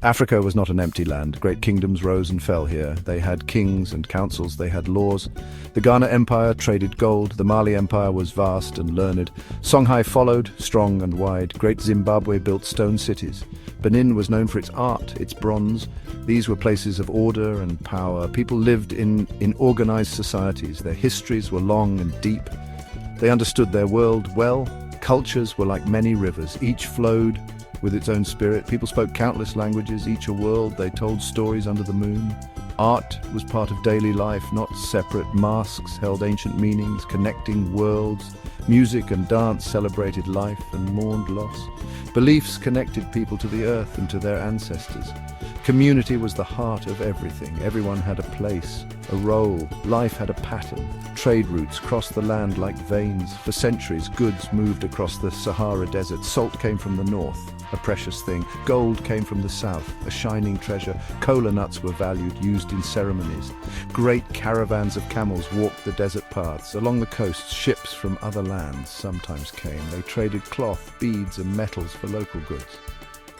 Africa was not an empty land. Great kingdoms rose and fell here. They had kings and councils, they had laws. The Ghana Empire traded gold, the Mali Empire was vast and learned. Songhai followed, strong and wide. Great Zimbabwe built stone cities. Benin was known for its art, its bronze. These were places of order and power. People lived in organized societies. Their histories were long and deep. They understood their world well. Cultures were like many rivers. Each flowed with its own spirit. People spoke countless languages, each a world. They told stories under the moon. Art was part of daily life, not separate. Masks held ancient meanings, connecting worlds. Music and dance celebrated life and mourned loss. Beliefs connected people to the earth and to their ancestors. Community was the heart of everything. Everyone had a place, a role. Life had a pattern. Trade routes crossed the land like veins. For centuries, goods moved across the Sahara Desert. Salt came from the north, a precious thing. Gold came from the south, a shining treasure. Kola nuts were valued, used in ceremonies. Great caravans of camels walked the desert paths. Along the coast, ships from other lands sometimes came. They traded cloth, beads and metals for local goods.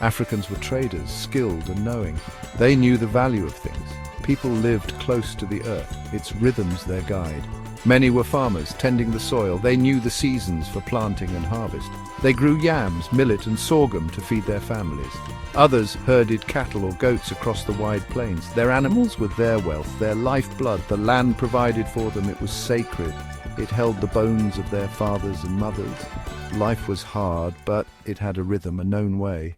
Africans were traders, skilled and knowing. They knew the value of things. People lived close to the earth, its rhythms their guide. Many were farmers, tending the soil. They knew the seasons for planting and harvest. They grew yams, millet and sorghum to feed their families. Others herded cattle or goats across the wide plains. Their animals were their wealth, their lifeblood. The land provided for them. It was sacred. It held the bones of their fathers and mothers. Life was hard, but it had a rhythm, a known way.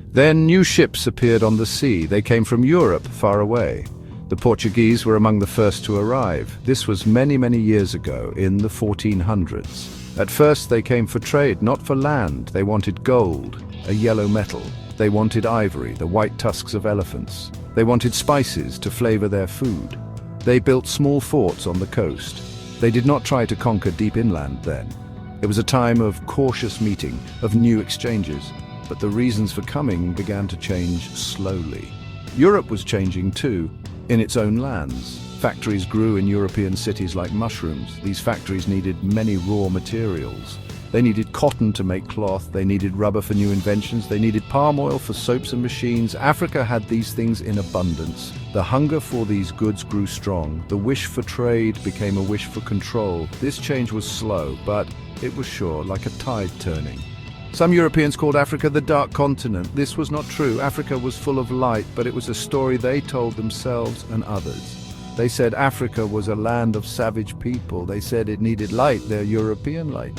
Then new ships appeared on the sea. They came from Europe, far away. The Portuguese were among the first to arrive. This was many, many years ago, in the 1400s. At first they came for trade, not for land. They wanted gold, a yellow metal. They wanted ivory, the white tusks of elephants. They wanted spices to flavor their food. They built small forts on the coast. They did not try to conquer deep inland then. It was a time of cautious meeting, of new exchanges. But the reasons for coming began to change slowly. Europe was changing too, in its own lands. Factories grew in European cities like mushrooms. These factories needed many raw materials. They needed cotton to make cloth, they needed rubber for new inventions, they needed palm oil for soaps and machines. Africa had these things in abundance. The hunger for these goods grew strong. The wish for trade became a wish for control. This change was slow, but it was sure, like a tide turning. Some Europeans called Africa the Dark Continent. This was not true. Africa was full of light, but it was a story they told themselves and others. They said Africa was a land of savage people. They said it needed light, their European light.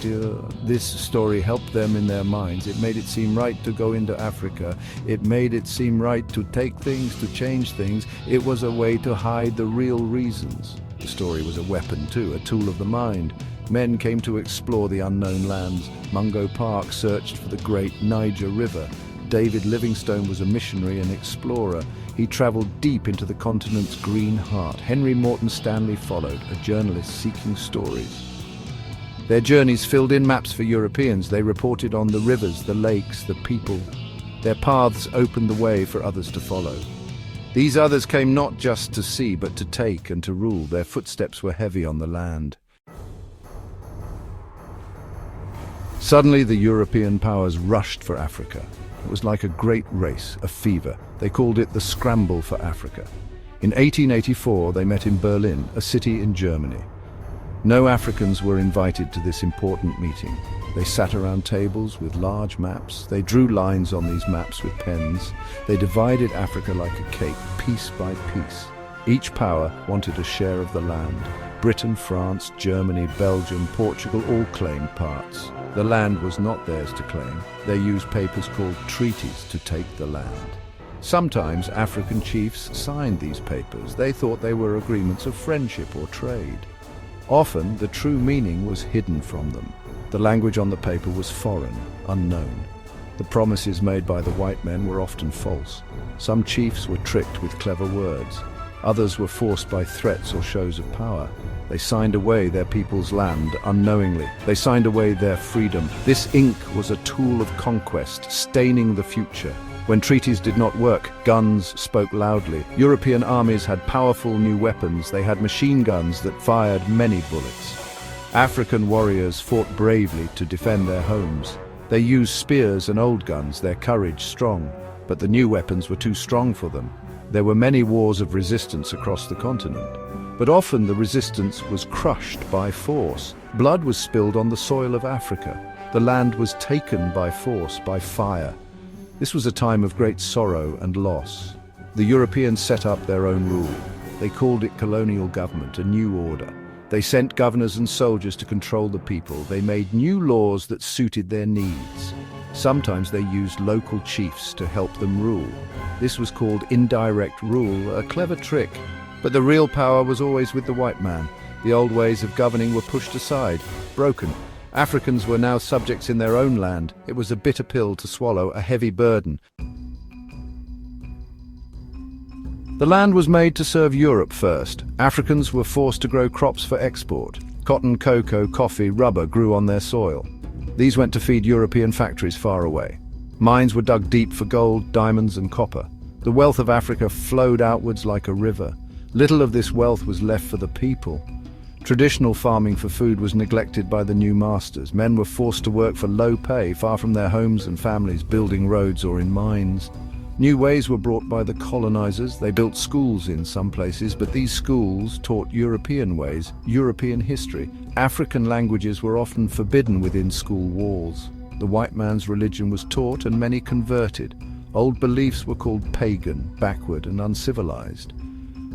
This story helped them in their minds. It made it seem right to go into Africa. It made it seem right to take things, to change things. It was a way to hide the real reasons. The story was a weapon too, a tool of the mind. Men came to explore the unknown lands. Mungo Park searched for the great Niger River. David Livingstone was a missionary and explorer. He traveled deep into the continent's green heart. Henry Morton Stanley followed, a journalist seeking stories. Their journeys filled in maps for Europeans. They reported on the rivers, the lakes, the people. Their paths opened the way for others to follow. These others came not just to see, but to take and to rule. Their footsteps were heavy on the land. Suddenly, the European powers rushed for Africa. It was like a great race, a fever. They called it the Scramble for Africa. In 1884, they met in Berlin, a city in Germany. No Africans were invited to this important meeting. They sat around tables with large maps. They drew lines on these maps with pens. They divided Africa like a cake, piece by piece. Each power wanted a share of the land. Britain, France, Germany, Belgium, Portugal all claimed parts. The land was not theirs to claim. They used papers called treaties to take the land. Sometimes African chiefs signed these papers. They thought they were agreements of friendship or trade. Often, the true meaning was hidden from them. The language on the paper was foreign, unknown. The promises made by the white men were often false. Some chiefs were tricked with clever words. Others were forced by threats or shows of power. They signed away their people's land unknowingly. They signed away their freedom. This ink was a tool of conquest, staining the future. When treaties did not work, guns spoke loudly. European armies had powerful new weapons. They had machine guns that fired many bullets. African warriors fought bravely to defend their homes. They used spears and old guns, their courage strong, but the new weapons were too strong for them. There were many wars of resistance across the continent, but often the resistance was crushed by force. Blood was spilled on the soil of Africa. The land was taken by force, by fire. This was a time of great sorrow and loss. The Europeans set up their own rule. They called it colonial government, a new order. They sent governors and soldiers to control the people. They made new laws that suited their needs. Sometimes they used local chiefs to help them rule. This was called indirect rule, a clever trick. But the real power was always with the white man. The old ways of governing were pushed aside, broken. Africans were now subjects in their own land. It was a bitter pill to swallow, a heavy burden. The land was made to serve Europe first. Africans were forced to grow crops for export. Cotton, cocoa, coffee, rubber grew on their soil. These went to feed European factories far away. Mines were dug deep for gold, diamonds, and copper. The wealth of Africa flowed outwards like a river. Little of this wealth was left for the people. Traditional farming for food was neglected by the new masters. Men were forced to work for low pay, far from their homes and families, building roads or in mines. New ways were brought by the colonizers. They built schools in some places, but these schools taught European ways, European history. African languages were often forbidden within school walls. The white man's religion was taught and many converted. Old beliefs were called pagan, backward and uncivilized.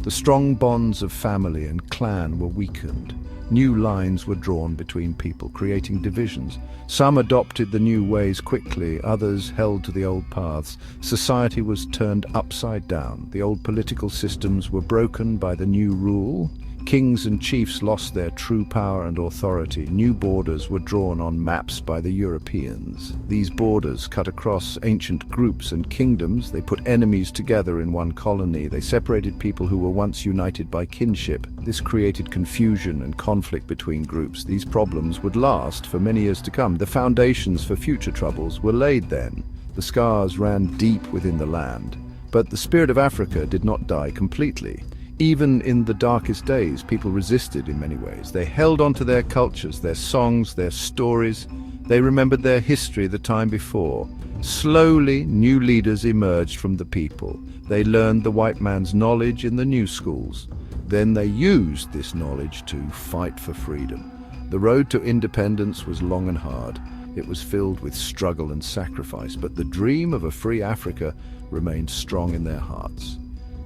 The strong bonds of family and clan were weakened. New lines were drawn between people, creating divisions. Some adopted the new ways quickly, others held to the old paths. Society was turned upside down. The old political systems were broken by the new rule. Kings and chiefs lost their true power and authority. New borders were drawn on maps by the Europeans. These borders cut across ancient groups and kingdoms. They put enemies together in one colony. They separated people who were once united by kinship. This created confusion and conflict between groups. These problems would last for many years to come. The foundations for future troubles were laid then. The scars ran deep within the land. But the spirit of Africa did not die completely. Even in the darkest days, people resisted in many ways. They held on to their cultures, their songs, their stories. They remembered their history the time before. Slowly, new leaders emerged from the people. They learned the white man's knowledge in the new schools. Then they used this knowledge to fight for freedom. The road to independence was long and hard. It was filled with struggle and sacrifice, but the dream of a free Africa remained strong in their hearts.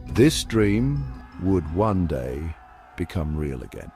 This dream would one day become real again.